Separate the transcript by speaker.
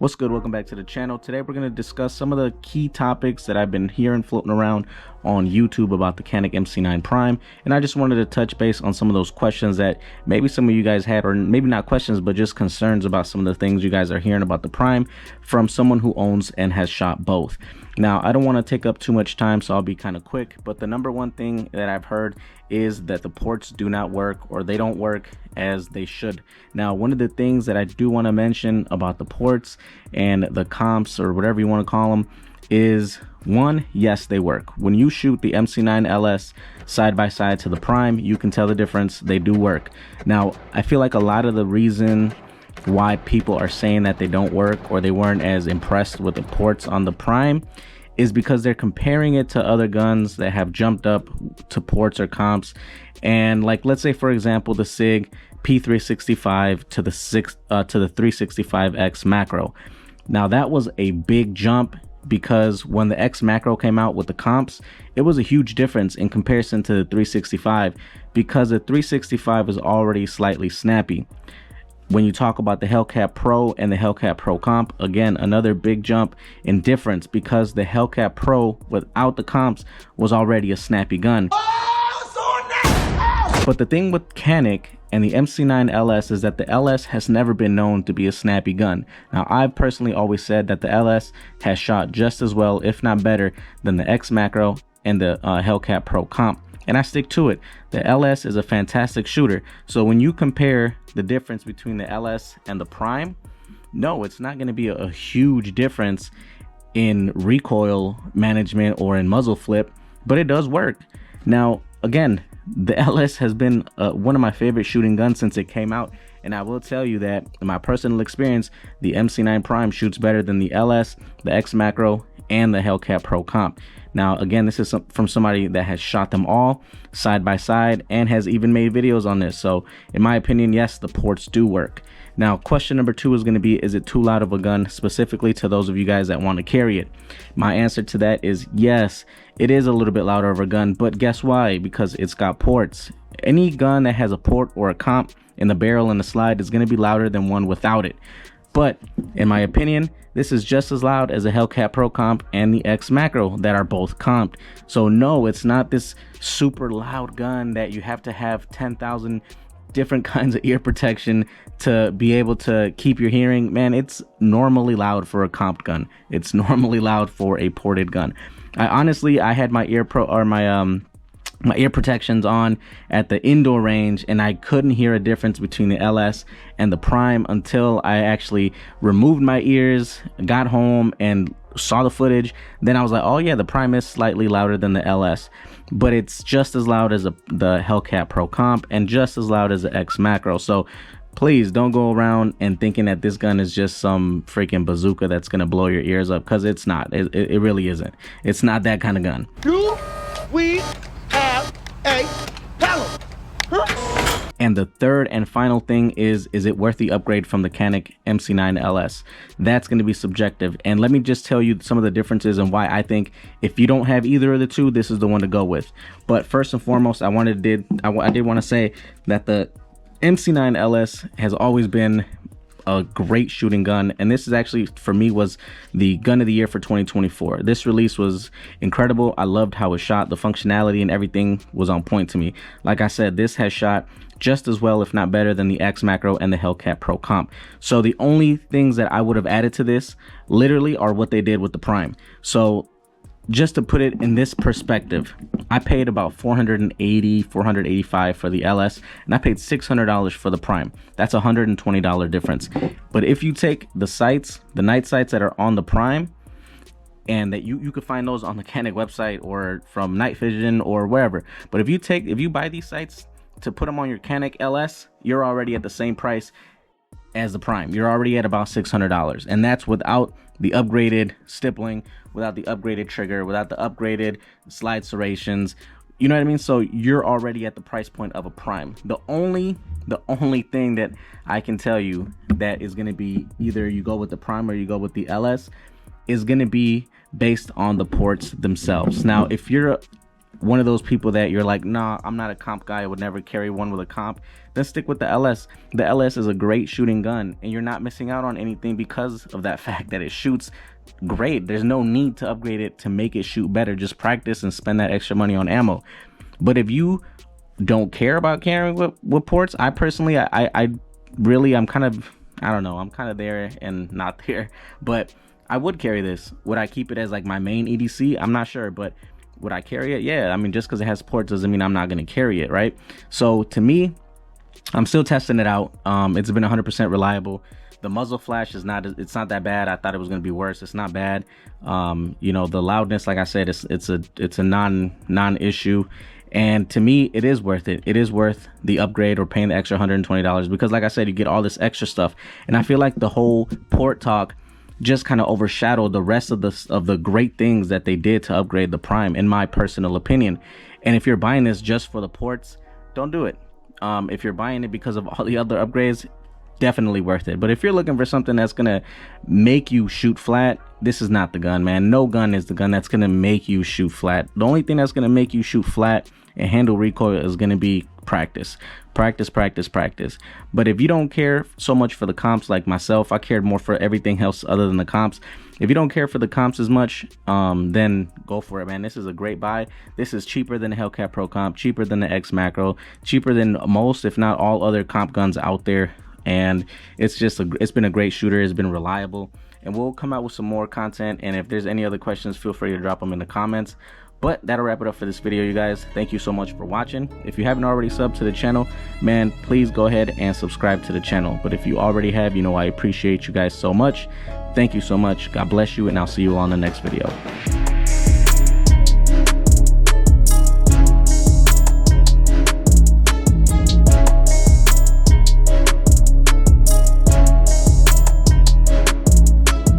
Speaker 1: What's good? Welcome back to the channel. Today we're going to discuss some of the key topics that I've been hearing floating around on YouTube about the Canik MC9 Prime, and I just wanted to touch base on some of those questions that maybe some of you guys had, or maybe not questions but just concerns about some of the things you guys are hearing about the Prime from someone who owns and has shot both. Now, I don't want to take up too much time, so I'll be kind of quick, but the number one thing that I've heard is that the ports do not work, or they don't work as they should. Now, one of the things that I do want to mention about the ports and the comps, or whatever you want to call them, is one, yes, they work. When you shoot the MC9 LS side by side to the Prime, you can tell the difference. They do work. Now, I feel like a lot of the reason why people are saying that they don't work, or they weren't as impressed with the ports on the Prime, is because they're comparing it to other guns that have jumped up to ports or comps. And like, let's say for example, the S.O.G P365 to the 365X macro. Now that was a big jump, because when the X macro came out with the comps, it was a huge difference in comparison to the 365, because the 365 is already slightly snappy. When you talk about the Hellcat Pro and the Hellcat Pro comp, again, another big jump in difference, because the Hellcat Pro without the comps was already a snappy gun. But the thing with Canik and the MC9 LS is that the LS has never been known to be a snappy gun. Now, I've personally always said that the LS has shot just as well, if not better, than the X macro and the Hellcat Pro comp. And I stick to it. The LS is a fantastic shooter. So when you compare the difference between the LS and the Prime, no, it's not going to be a huge difference in recoil management or in muzzle flip, but it does work. Now, again, the LS has been one of my favorite shooting guns since it came out. And I will tell you that in my personal experience, the MC9 Prime shoots better than the LS, the X macro, and the Hellcat Pro comp. Now, again, this is from somebody that has shot them all side by side and has even made videos on this. So in my opinion, yes, the ports do work. Now, question number two is going to be, is it too loud of a gun, specifically to those of you guys that want to carry it? My answer to that is yes, it is a little bit louder of a gun, but guess why? Because it's got ports. Any gun that has a port or a comp in the barrel and the slide is going to be louder than one without it. But in my opinion, this is just as loud as a Hellcat Pro comp and the X macro that are both comped. So no, it's not this super loud gun that you have to have 10,000 different kinds of ear protection to be able to keep your hearing. Man, it's normally loud for a comped gun. It's normally loud for a ported gun. I had my ear protections on at the indoor range, and I couldn't hear a difference between the LS and the Prime until I actually removed my ears, got home, and saw the footage. Then I was like, oh yeah, the Prime is slightly louder than the LS, but it's just as loud as the Hellcat Pro comp and just as loud as the X macro. So please don't go around and thinking that this gun is just some freaking bazooka that's gonna blow your ears up, because it's not. It really isn't. It's not that kind of gun.
Speaker 2: We have a problem.
Speaker 1: And the third and final thing is it worth the upgrade from the Canik MC9 LS? That's going to be subjective. And let me just tell you some of the differences and why I think if you don't have either of the two, this is the one to go with. But first and foremost, I did want to say that the MC9 LS has always been a great shooting gun, and this is actually, for me, was the gun of the year for 2024. This release was incredible. I loved how it shot. The functionality and everything was on point to me. Like I said, this has shot just as well, if not better, than the X macro and the Hellcat Pro comp. So the only things that I would have added to this literally are what they did with the Prime. So just to put it in this perspective, I paid about $485 for the LS, and I paid $600 for the Prime. That's a $120 difference. But if you take the sights, the night sights that are on the Prime, and that you could find those on the Canik website or from Night Vision or wherever. But if you buy these sights to put them on your Canik LS, you're already at the same price as the Prime. You're already at about $600, and that's without the upgraded stippling, without the upgraded trigger, without the upgraded slide serrations. You know what I mean? So you're already at the price point of a Prime. The only thing that I can tell you that is going to be either you go with the Prime or you go with the LS is going to be based on the ports themselves. Now, if you're one of those people that you're like, nah, I'm not a comp guy, I would never carry one with a comp, then stick with the LS. The LS is a great shooting gun, and you're not missing out on anything because of that fact that it shoots great. There's no need to upgrade it to make it shoot better. Just practice and spend that extra money on ammo. But if you don't care about carrying with ports, I personally, I really, I'm kind of, I don't know, I'm kind of there and not there, but I would carry this. Would I keep it as like my main EDC? I'm not sure, but would I carry it? Yeah, I mean, just because it has ports doesn't mean I'm not going to carry it, right? So to me, I'm still testing it out. It's been 100% reliable. The muzzle flash is not, it's not that bad. I thought it was going to be worse. It's not bad. You know, the loudness, like I said, it's a non-issue. And to me, it is worth it. It is worth the upgrade or paying the extra $120 because, like I said, you get all this extra stuff. And I feel like the whole port talk just kind of overshadowed the rest of the great things that they did to upgrade the Prime, in my personal opinion. And if you're buying this just for the ports, don't do it. If you're buying it because of all the other upgrades, definitely worth it. But if you're looking for something that's gonna make you shoot flat, this is not the gun, man. No gun is the gun that's gonna make you shoot flat. The only thing that's gonna make you shoot flat and handle recoil is gonna be practice. But if you don't care so much for the comps like myself, I cared more for everything else other than the comps. If you don't care for the comps as much, then go for it, man. This is a great buy. This is cheaper than the Hellcat Pro Comp, cheaper than the X Macro, cheaper than most, if not all, other comp guns out there. And it's been a great shooter. It's been reliable, and we'll come out with some more content. And if there's any other questions, feel free to drop them in the comments. But that'll wrap it up for this video, you guys. Thank you so much for watching. If you haven't already subbed to the channel, man, please go ahead and subscribe to the channel. But if you already have, you know I appreciate you guys so much. Thank you so much. God bless you, and I'll see you on the next video.